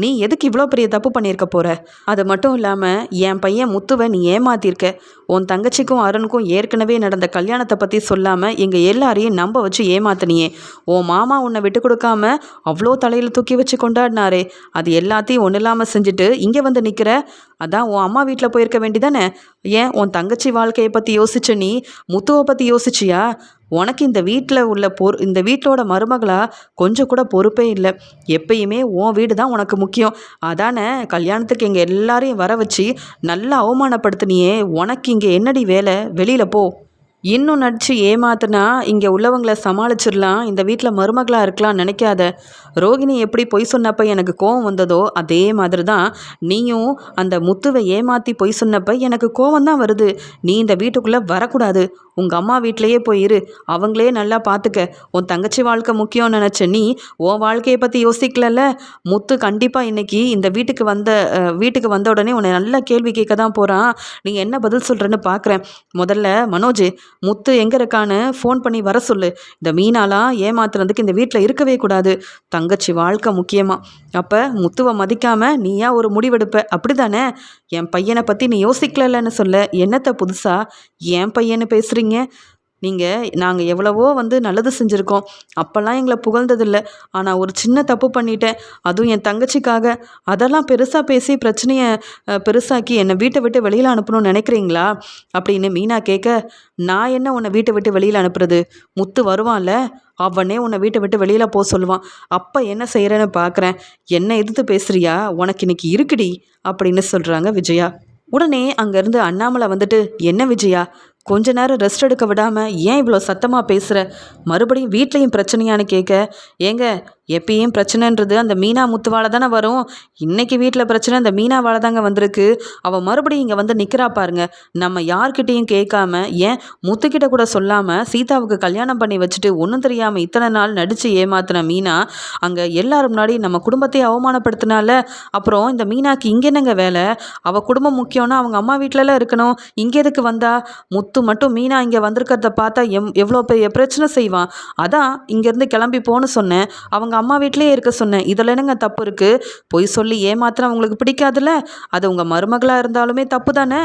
நீ எதுக்கு இவ்வளோ பெரிய தப்பு பண்ணியிருக்க போகிற? அது மட்டும் இல்லாமல் என் பையன் முத்துவை நீ ஏமாத்திருக்க. உன் தங்கச்சிக்கும் அருணுக்கும் ஏற்கனவே நடந்த கல்யாணத்தை பற்றி சொல்லாமல் எங்கள் எல்லாரையும் நம்ப வச்சு ஏமாத்தினியே. உன் மாமா உன்னை விட்டு கொடுக்காம அவ்வளோ தலையில் தூக்கி வச்சு கொண்டாடினாரே, அது எல்லாத்தையும் ஒன்றும் இல்லாமல் செஞ்சுட்டு இங்கே வந்து நிற்கிற. அதான் உன் அம்மா வீட்டில் போயிருக்க வேண்டிதானே. ஏன் உன் தங்கச்சி வாழ்க்கையை பற்றி யோசிச்ச நீ முத்துவை பற்றி யோசிச்சியா? உனக்கு இந்த வீட்டில் உள்ள இந்த வீட்டோட மருமகளா கொஞ்சம் கூட பொறுப்பே இல்லை. எப்பயுமே உன் வீடு தான் உனக்கு முக்கியம். அதானே கல்யாணத்துக்கு எங்கள் எல்லாரையும் வர வச்சு நல்லா அவமானப்படுத்தினியே. உனக்கு இங்கே என்னடி வேலை? வெளியில் போ. இன்னும் நடித்து ஏமாத்துனா இங்கே உள்ளவங்களை சமாளிச்சிடலாம், இந்த வீட்டில் மருமகளாக இருக்கலாம் நினைக்காத. ரோகிணி எப்படி பொய் சொன்னப்போ எனக்கு கோவம் வந்ததோ அதே மாதிரி தான் நீயும் அந்த முத்துவை ஏமாற்றி பொய் சொன்னப்போ எனக்கு கோவம் தான் வருது. நீ இந்த வீட்டுக்குள்ளே வரக்கூடாது, உங்கள் அம்மா வீட்டிலையே போயிரு, அவங்களே நல்லா பார்த்துக்க. உன் தங்கச்சி வாழ்க்கை முக்கியம்னு நினச்ச நீ உன் வாழ்க்கையை பற்றி யோசிக்கலல்ல. முத்து கண்டிப்பாக இன்னைக்கு இந்த வீட்டுக்கு வந்த உடனே உன்னை நல்லா கேள்வி கேட்க தான் போகிறான். நீ என்ன பதில் சொல்கிறேன்னு பார்க்குறேன். முதல்ல மனோஜ், முத்து எங்கே இருக்கான்னு ஃபோன் பண்ணி வர சொல்லு. இந்த மீனாலாம் ஏமாத்துறதுக்கு இந்த வீட்டில் இருக்கவே கூடாது. தங்கச்சி வாழ்க்கை முக்கியமா. அப்போ முத்துவை மதிக்காமல் நீயா ஒரு முடிவெடுப்ப, அப்படி தானே? என் பையனை பற்றி நீ யோசிக்கலன்னு சொல்ல, என்னத்தை புதுசாக என் பையன்னு பேசுகிறீங்க? நாங்கள் எவ்வளவோ நல்லது செஞ்சுருக்கோம், அப்போல்லாம் எங்களை புகழ்ந்ததில்லை. ஆனால் ஒரு சின்ன தப்பு பண்ணிட்டேன், அதுவும் என் தங்கச்சிக்காக. அதெல்லாம் பெருசாக பேசி பிரச்சனையை பெருசாக்கி என்னை வீட்டை விட்டு வெளியில் அனுப்பணும்னு நினைக்கிறீங்களா அப்படின்னு மீனா கேட்க, நான் என்ன உன்னை வீட்டை விட்டு வெளியில் அனுப்புறது? முத்து வருவான்ல, அவனே உன்னை வீட்டை விட்டு வெளியில் போக சொல்லுவான். அப்போ என்ன செய்கிறேன்னு பார்க்குறேன். என்ன எதிர்த்து பேசுறியா? உனக்கு இன்னைக்கு இருக்குடி அப்படின்னு சொல்கிறாங்க விஜயா. உடனே அங்கேருந்து அண்ணாமலை வந்துட்டு, என்ன விஜயா, கொஞ்ச நேரம் ரெஸ்ட் எடுக்க விடாமல் ஏன் இவ்வளோ சத்தமாக பேசுகிற? மறுபடியும் வீட்லேயும் பிரச்சனையான்னு கேட்க, ஏங்க எப்பயும் பிரச்சனைன்றது அந்த மீனா முத்துவால் தானே வரும். இன்றைக்கி வீட்டில் பிரச்சனை அந்த மீனாவால் தாங்க வந்திருக்கு. அவள் மறுபடியும் இங்கே நிற்கிறா பாருங்க. நம்ம யார்கிட்டையும் கேட்காம, ஏன் முத்துக்கிட்ட கூட சொல்லாமல் சீதாவுக்கு கல்யாணம் பண்ணி வச்சுட்டு ஒன்றும் தெரியாமல் இத்தனை நாள் நடித்து ஏமாத்தின மீனா அங்கே எல்லாரும் முன்னாடி நம்ம குடும்பத்தையே அவமானப்படுத்தினால. அப்புறம் இந்த மீனாக்கு இங்கே என்னங்க வேலை? அவள் குடும்பம் முக்கியம்னா அவங்க அம்மா வீட்டிலலாம் இருக்கணும், இங்கே எதுக்கு வந்தா? முத்து மட்டும் மீனா இங்கே வந்திருக்கிறத பார்த்தா எவ்வளோ பெரிய பிரச்சனை செய்வான். அதான் இங்கேருந்து கிளம்பி போன்னு சொன்னேன், அவங்க அம்மா வீட்டிலே இருக்க சொன்னேன். இதில் என்னங்க தப்பு இருக்குது? பொய் சொல்லி ஏமாத்திரம் அவங்களுக்கு பிடிக்காதுல்ல, அது உங்கள் மருமகளாக இருந்தாலுமே தப்பு தானே.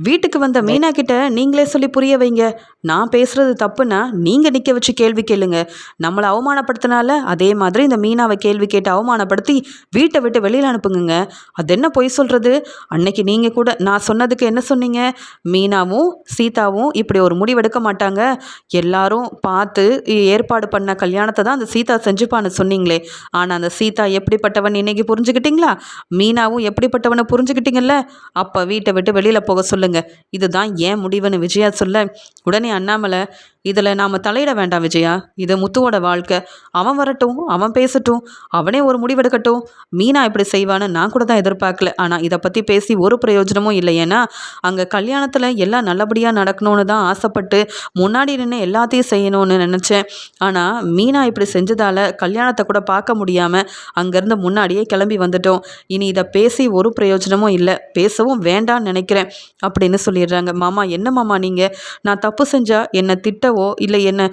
வீட்டுக்கு வந்த மீனா கிட்ட நீங்களே சொல்லி புரிய வைங்க. நான் பேசுகிறது தப்புன்னா நீங்கள் நிற்க வச்சு கேள்வி கேளுங்க. நம்மளை அவமானப்படுத்தினால அதே மாதிரி இந்த மீனாவை கேள்வி கேட்டு அவமானப்படுத்தி வீட்டை விட்டு வெளியில் அனுப்புங்க. அது என்ன பொய் சொல்கிறது? அன்னைக்கு நீங்கள் கூட நான் சொன்னதுக்கு என்ன சொன்னீங்க? மீனாவும் சீதாவும் இப்படி ஒரு முடிவெடுக்க மாட்டாங்க, எல்லாரும் பார்த்து ஏற்பாடு பண்ண கல்யாணத்தை தான் அந்த சீதா செஞ்சுப்பான்னு சொன்னீங்களே. ஆனால் அந்த சீதா எப்படிப்பட்டவன் இன்னைக்கு புரிஞ்சுக்கிட்டீங்களா? மீனாவும் எப்படிப்பட்டவனை புரிஞ்சுக்கிட்டீங்கல்ல? அப்போ வீட்டை விட்டு வெளியில் போக சொல்லுங்க. இதுதான் ஏன் முடிவுன்னு விஜயா சொல்ல, உடனே அண்ணாமலை, இதில் நாம் தலையிட வேண்டாம் விஜயா. இது முத்துவோட வாழ்க்கை. அவன் வரட்டும், அவன் பேசட்டும், அவனே ஒரு முடிவெடுக்கட்டும். மீனா இப்படி செய்வான்னு நான் கூட தான் எதிர்பார்க்கல. ஆனால் இதை பற்றி பேசி ஒரு பிரயோஜனமும் இல்லை. ஏன்னா அங்கே கல்யாணத்தில் எல்லாம் நல்லபடியாக நடக்கணும்னு தான் ஆசைப்பட்டு முன்னாடி நின்று எல்லாத்தையும் செய்யணும்னு நினச்சேன். ஆனால் மீனா இப்படி செஞ்சதால் கல்யாணத்தை கூட பார்க்க முடியாமல் அங்கேருந்து முன்னாடியே கிளம்பி வந்துட்டோம். இனி இதை பேசி ஒரு பிரயோஜனமும் இல்லை, பேசவும் வேண்டான்னு நினைக்கிறேன் அப்படின்னு சொல்லிடுறாங்க. மாமா என்ன மாமா நீங்கள், நான் தப்பு செஞ்சால் என்னை திட்டவோ இல்லை என்னை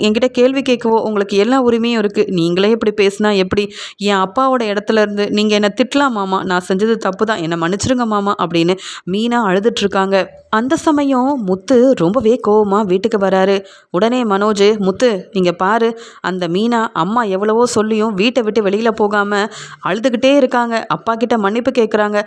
என்கிட்ட கேள்வி கேட்கவோ உங்களுக்கு எல்லா உரிமையும் இருக்குது. நீங்களே இப்படி பேசினா எப்படி? என் அப்பாவோட இடத்துல இருந்து நீங்கள் என்னை திட்டலாம் மாமா, நான் செஞ்சது தப்பு தான், என்னை மன்னிச்சிருங்க மாமா அப்படின்னு மீனா அழுதுட்ருக்காங்க. அந்த சமயம் முத்து ரொம்பவே கோவமாக வீட்டுக்கு வராரு. உடனே மனோஜ், முத்து இங்கே பாரு, அந்த மீனா அம்மா எவ்வளவோ சொல்லியும் வீட்டை விட்டு வெளியில் போகாமல் அழுதுகிட்டே இருக்காங்க. அப்பா கிட்ட மன்னிப்பு கேட்குறாங்க.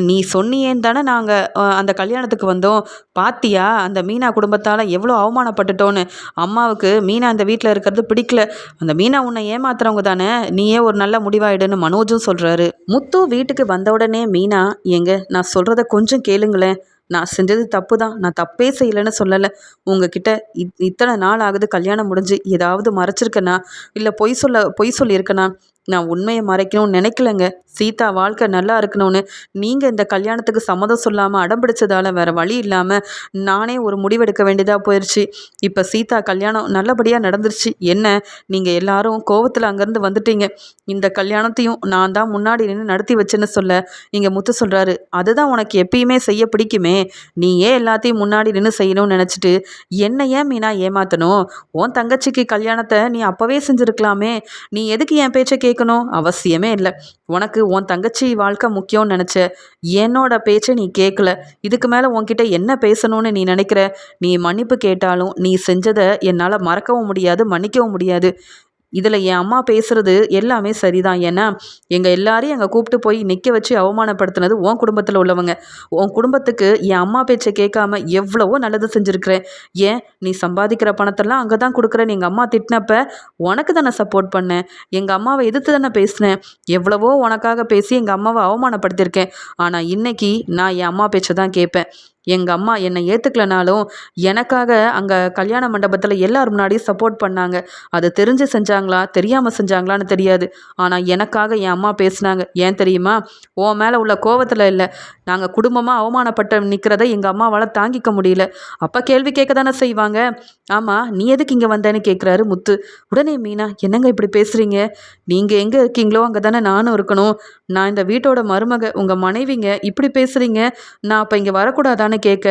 நீ சொன்னியேன்னு தானே நாங்கள் அந்த கல்யாணத்துக்கு வந்தோம். பாத்தியா அந்த மீனா குடும்பத்தால் எவ்வளோ அவமானப்பட்டுட்டோன்னு. அம்மாவுக்கு மீனா அந்த வீட்டில் இருக்கிறது பிடிக்கல. அந்த மீனா உன்னை ஏமாத்துறவங்க தானே, நீயே ஒரு நல்ல முடிவாயிடுன்னு மனோஜும் சொல்கிறாரு. முத்து வீட்டுக்கு வந்த உடனே மீனா, ஏங்க நான் சொல்கிறத கொஞ்சம் கேளுங்களேன், நான் செஞ்சது தப்பு தான், நான் தப்பே செய்யலைன்னு சொல்லலை. உங்ககிட்ட இத்தனை நாள் ஆகுது கல்யாணம் முடிஞ்சு, ஏதாவது மறைச்சிருக்கேனா இல்லை பொய் சொல்லியிருக்கேனா? நான் உண்மையை மறைக்கணும்னு நினைக்கலங்க. சீதா வாழ்க்கை நல்லா இருக்கணும்னு நீங்கள் இந்த கல்யாணத்துக்கு சம்மதம் சொல்லாமல் அடம்பிடிச்சதால் வேறு வழி இல்லாமல் நானே ஒரு முடிவெடுக்க வேண்டியதாக போயிடுச்சு. இப்போ சீதா கல்யாணம் நல்லபடியாக நடந்துருச்சு. என்ன நீங்கள் எல்லாரும் கோவத்தில் அங்கேருந்து வந்துட்டீங்க. இந்த கல்யாணத்தையும் நான் தான் முன்னாடி நின்று நடத்தி வச்சேன்னு சொல்ல இங்கே முத்து சொல்கிறாரு, அதுதான் உனக்கு எப்பயுமே செய்ய பிடிக்குமே, நீ ஏன் எல்லாத்தையும் முன்னாடி நின்று செய்யணும்னு நினச்சிட்டு என்னை ஏன் மீனா ஏமாற்றணும்? உன் தங்கச்சிக்கு கல்யாணத்தை நீ அப்போவே செஞ்சுருக்கலாமே. நீ எதுக்கு என் பேச்சை கேட்கணும்? அவசியமே இல்லை. உனக்கு உன் தங்கச்சி வாழ்க்கை முக்கியம்னு நினச்ச, என்னோட பேச்சை நீ கேட்கல. இதுக்கு மேலே உன்கிட்ட என்ன பேசணும்னு நீ நினைக்கிற? நீ மன்னிப்பு கேட்டாலும் நீ செஞ்சதை என்னால் மறக்கவும் முடியாது, மன்னிக்கவும் முடியாது. இதில் என் அம்மா பேசுகிறது எல்லாமே சரிதான். ஏன்னா எங்கள் எல்லாரையும் அங்கே கூப்பிட்டு போய் நிற்க வச்சு அவமானப்படுத்தினது உன் குடும்பத்தில் உள்ளவங்க. உன் குடும்பத்துக்கு என் அம்மா பேச்சை கேட்காம எவ்வளவோ நல்லது செஞ்சுருக்கிறேன். ஏன் நீ சம்பாதிக்கிற பணத்தெல்லாம் அங்கே தான் கொடுக்குறேன்னு எங்கள் அம்மா திட்டினப்ப உனக்கு தானே சப்போர்ட் பண்ணேன். எங்கள் அம்மாவை எதிர்த்து தானே பேசினேன். எவ்வளவோ உனக்காக பேசி எங்கள் அம்மாவை அவமானப்படுத்தியிருக்கேன். ஆனால் இன்னைக்கு நான் என் அம்மா பேச்சை தான் கேட்பேன். எங்கள் அம்மா என்னை ஏற்றுக்கலனாலும் எனக்காக அங்கே கல்யாண மண்டபத்தில் எல்லார் முன்னாடியும் சப்போர்ட் பண்ணாங்க. அது தெரிஞ்சு செஞ்சாங்களா தெரியாமல் செஞ்சாங்களான்னு தெரியாது. ஆனால் எனக்காக என் அம்மா பேசினாங்க. ஏன் தெரியுமா? உன் மேலே உள்ள கோவத்தில் இல்லை, நாங்கள் குடும்பமாக அவமானப்பட்ட நிற்கிறத எங்கள் அம்மாவால் தாங்கிக்க முடியல. அப்போ கேள்வி கேட்க தானே செய்வாங்க. ஆமாம், நீ எதுக்கு இங்கே வந்தேன்னு கேட்குறாரு முத்து. உடனே மீனா, என்னங்க இப்படி பேசுகிறீங்க? நீங்கள் எங்கே இருக்கீங்களோ அங்கே தானே நானும் இருக்கணும். நான் இந்த வீட்டோட மருமக, உங்கள் மனைவிங்க, இப்படி பேசுகிறீங்க, நான் அப்போ இங்கே வரக்கூடாதான்னு கேட்க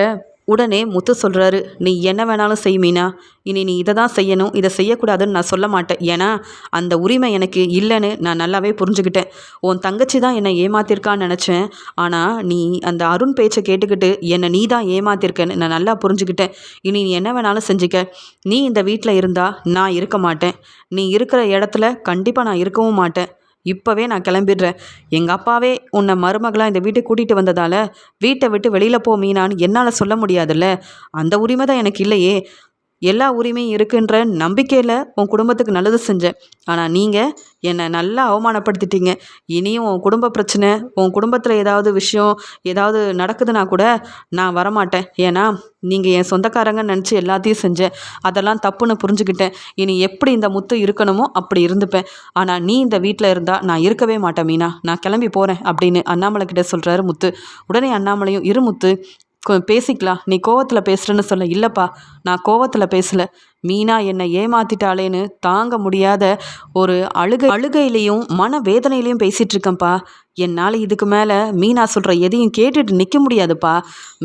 உடனே முத்து சொல்கிறாரு, நீ என்ன வேணாலும் செய் மீனா, இனி நீ இதை தான் செய்யணும், இதை செய்யக்கூடாதுன்னு நான் சொல்ல மாட்டேன். ஏன்னா அந்த உரிமை எனக்கு இல்லைன்னு நான் நல்லாவே புரிஞ்சுக்கிட்டேன். உன் தங்கச்சி தான் என்னை ஏமாத்திருக்கான்னு நினச்சேன். ஆனால் நீ அந்த அருண் பேச்சை கேட்டுக்கிட்டு என்னை நீ தான் ஏமாத்திருக்கேன்னு நான் நல்லா புரிஞ்சுக்கிட்டேன். இனி நீ என்ன வேணாலும் செஞ்சுக்க. நீ இந்த வீட்டில் இருந்தால் நான் இருக்க மாட்டேன். நீ இருக்கிற இடத்துல கண்டிப்பாக நான் இருக்கவும் மாட்டேன். இப்போவே நான் கிளம்பிடுறேன். எங்கள் அப்பாவே உன்னை மருமகளாக இந்த வீட்டுக்கு கூட்டிகிட்டு வந்ததால் வீட்டை விட்டு வெளியில் போ மீனான்னு என்னால் சொல்ல முடியாதுல்ல. அந்த உரிமை தான் எனக்கு இல்லையே. எல்லா உரிமையும் இருக்குன்ற நம்பிக்கையில் உன் குடும்பத்துக்கு நல்லது செஞ்சேன். ஆனால் நீங்கள் என்னை நல்லா அவமானப்படுத்திட்டீங்க. இனியும் உன் குடும்ப பிரச்சனை, உன் குடும்பத்தில் ஏதாவது விஷயம் ஏதாவது நடக்குதுன்னா கூட நான் வரமாட்டேன். ஏன்னா நீங்கள் என் சொந்தக்காரங்கன்னு நினச்சி எல்லாத்தையும் செஞ்சேன். அதெல்லாம் தப்புன்னு புரிஞ்சுக்கிட்டேன். இனி எப்படி இந்த முத்து இருக்கணுமோ அப்படி இருந்துப்பேன். ஆனால் நீ இந்த வீட்டில் இருந்தால் நான் இருக்கவே மாட்டேன் மீனா, நான் கிளம்பி போகிறேன் அப்படின்னு அண்ணாமலை கிட்டே சொல்கிறாரு முத்து. உடனே அண்ணாமலையும், இரு முத்து, பேசிக்கலாம், நீ கோவத்தில் பேசுகிறேன்னு சொல்ல. இல்லைப்பா, நான் கோவத்தில் பேசலை. மீனா என்னை ஏமாத்திட்டாளேன்னு தாங்க முடியாத ஒரு அழுகையிலையும் மன வேதனையிலையும் பேசிகிட்டு இருக்கேன்ப்பா. என்னால் இதுக்கு மேலே மீனா சொல்கிற எதையும் கேட்டுட்டு நிற்க முடியாதுப்பா.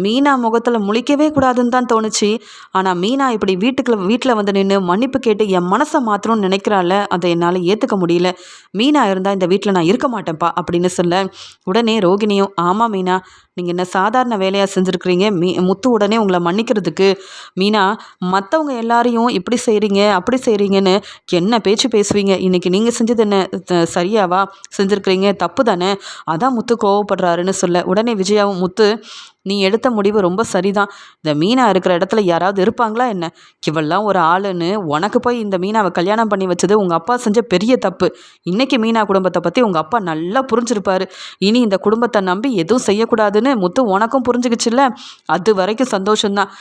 மீனா முகத்தில் முழிக்கவே கூடாதுன்னு தான் தோணுச்சு. ஆனால் மீனா இப்படி வீட்டில் வந்து நின்று மன்னிப்பு கேட்டு என் மனசை மாற்றணும்னு நினைக்கிறாள், அதை என்னால் ஏற்றுக்க முடியல. மீனா இருந்தால் இந்த வீட்டில் நான் இருக்க மாட்டேன்ப்பா அப்படின்னு சொல்ல உடனே ரோகிணியும், ஆமாம் மீனா, நீங்கள் என்ன சாதாரண வேலையாக செஞ்சுருக்கிறீங்க. முத்து உடனே உங்களை மன்னிக்கிறதுக்கு. மீனா, மற்றவங்க எல்லாரையும் இப்படி செய்கிறீங்க அப்படி செய்கிறீங்கன்னு என்ன பேச்சு பேசுவீங்க? இன்றைக்கி நீங்கள் செஞ்சது என்ன சரியாவா செஞ்சுருக்கிறீங்க? தப்பு தானே. அதான் முத்து கோவப்படுறாருன்னு சொல்ல உடனே விஜயாவும், முத்து நீ எடுத்த முடிவு ரொம்ப சரிதான். இந்த மீனா இருக்கிற இடத்துல யாராவது இருப்பாங்களா என்ன? இவள்லாம் ஒரு ஆளுன்னு உனக்கு போய் இந்த மீனாவை கல்யாணம் பண்ணி வச்சது உங்கள் அப்பா செஞ்ச பெரிய தப்பு. இன்னைக்கு மீனா குடும்பத்தை பற்றி உங்கள் அப்பா நல்லா புரிஞ்சிருப்பாரு. இனி இந்த குடும்பத்தை நம்பி எதுவும் செய்யக்கூடாதுன்னு முத்து உனக்கும் புரிஞ்சுக்கிச்சுல்ல. அது வரைக்கும் சந்தோஷம்தான்.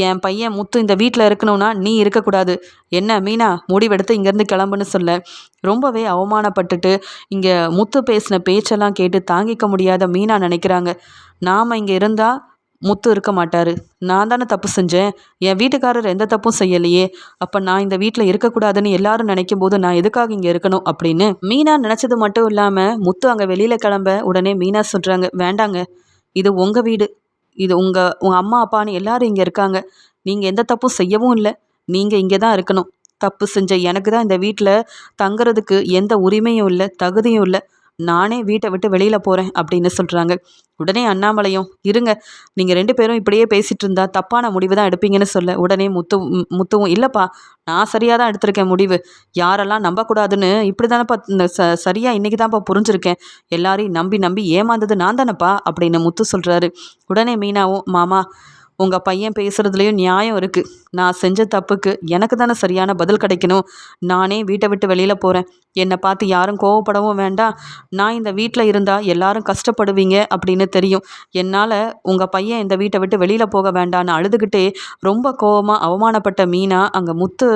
என் பையன் முத்து இந்த வீட்டில் இருக்கணும்னா நீ இருக்கக்கூடாது. என்ன மீனா, முடிவெடுத்து இங்கேருந்து கிளம்புன்னு சொல்ல ரொம்பவே அவமானப்பட்டுட்டு இங்கே முத்து பேசின பேச்செல்லாம் கேட்டு தாங்கிக்க முடியாத மீனா நினைக்கிறாங்க, நாம் இங்கே இருந்தால் முத்து இருக்க மாட்டாரு. நான் தானே தப்பு செஞ்சேன். என் வீட்டுக்காரர் எந்த தப்பும் செய்யலையே. அப்போ நான் இந்த வீட்டில் இருக்கக்கூடாதுன்னு எல்லாரும் நினைக்கும் போது நான் எதுக்காக இங்கே இருக்கணும் அப்படின்னு மீனா நினச்சது மட்டும் இல்லாமல் முத்து அங்கே வெளியில் கிளம்ப உடனே மீனா சொல்கிறாங்க, வேண்டாங்க, இது உங்கள் வீடு, இது உங்கள் அம்மா அப்பான்னு எல்லாரும் இங்கே இருக்காங்க. நீங்கள் எந்த தப்பும் செய்யவும் இல்லை. நீங்கள் இங்கே தான் இருக்கணும். தப்பு செஞ்ச எனக்கு தான் இந்த வீட்டில் தங்குறதுக்கு எந்த உரிமையும் இல்லை, தகுதியும் இல்லை. நானே வீட்டை விட்டு வெளியில் போகிறேன் அப்படின்னு சொல்கிறாங்க. உடனே அண்ணாமலையும், இருங்க, நீங்கள் 2 பேரும் இப்படியே பேசிகிட்டு இருந்தா தப்பான முடிவு தான் எடுப்பீங்கன்னு சொல்ல உடனே முத்துவும், இல்லைப்பா, நான் சரியாக தான் எடுத்திருக்கேன் முடிவு. யாரெல்லாம் நம்பக்கூடாதுன்னு இப்படி தானேப்பா சரியாக இன்றைக்கி தான்ப்பா புரிஞ்சுருக்கேன். எல்லாரையும் நம்பி நம்பி ஏமாந்தது நான் தானேப்பா அப்படின்னு முத்து சொல்கிறாரு. உடனே மீனாவும், மாமா, உங்கள் பையன் பேசுகிறதுலையும் நியாயம் இருக்குது. நான் செஞ்ச தப்புக்கு எனக்கு தானே சரியான பதில் கிடைக்கணும். நானே வீட்டை விட்டு வெளியில் போகிறேன். என்னை பார்த்து யாரும் கோவப்படவும் வேண்டாம். நான் இந்த வீட்டில் இருந்தால் எல்லாரும் கஷ்டப்படுவீங்க அப்படின்னு தெரியும். என்னால் உங்கள் பையன் இந்த வீட்டை விட்டு வெளியில் போக வேண்டான்னு அழுதுகிட்டே ரொம்ப கோவமாக அவமானப்பட்ட மீனா அங்கே முத்து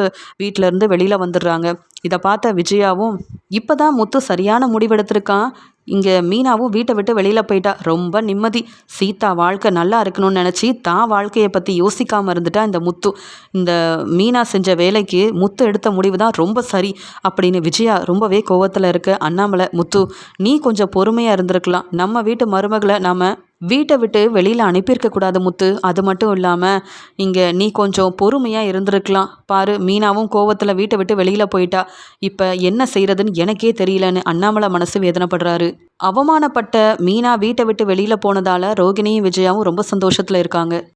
வீட்டிலேருந்து வெளியில் வந்துடுறாங்க. இதை பார்த்த விஜயாவும், இப்போ தான் முத்து சரியான முடிவெடுத்திருக்கான். இங்கே மீனாவும் வீட்டை விட்டு வெளியில் போயிட்டா. ரொம்ப நிம்மதி. சீதா வாழ்க்கை நல்லா இருக்கணும்னு நினச்சி தான் வாழ்க்கையை பற்றி யோசிக்காமல் இருந்துட்டா இந்த முத்து. இந்த மீனா செஞ்ச வேலைக்கு முத்து எடுத்த முடிவு தான் ரொம்ப சரி அப்படின்னு விஜயா ரொம்பவே கோவத்தில் இருக்க அண்ணாமலை, முத்து, நீ கொஞ்சம் பொறுமையாக இருந்திருக்கலாம். நம்ம வீட்டு மருமகளை நாம் வீட்டை விட்டு வெளியில் அனுப்பியிருக்க கூடாது முத்து. அது மட்டும் இல்லாமல் இங்கே நீ கொஞ்சம் பொறுமையாக இருந்திருக்கலாம். பாரு, மீனாவும் கோவத்தில் வீட்டை விட்டு வெளியில் போயிட்டா. இப்போ என்ன செய்கிறதுன்னு எனக்கே தெரியலன்னு அண்ணாமலை மனசு வேதனைப்படுறாரு. அவமானப்பட்ட மீனா வீட்டை விட்டு வெளியில் போனதால் ரோகிணியும் விஜயாவும் ரொம்ப சந்தோஷத்தில் இருக்காங்க.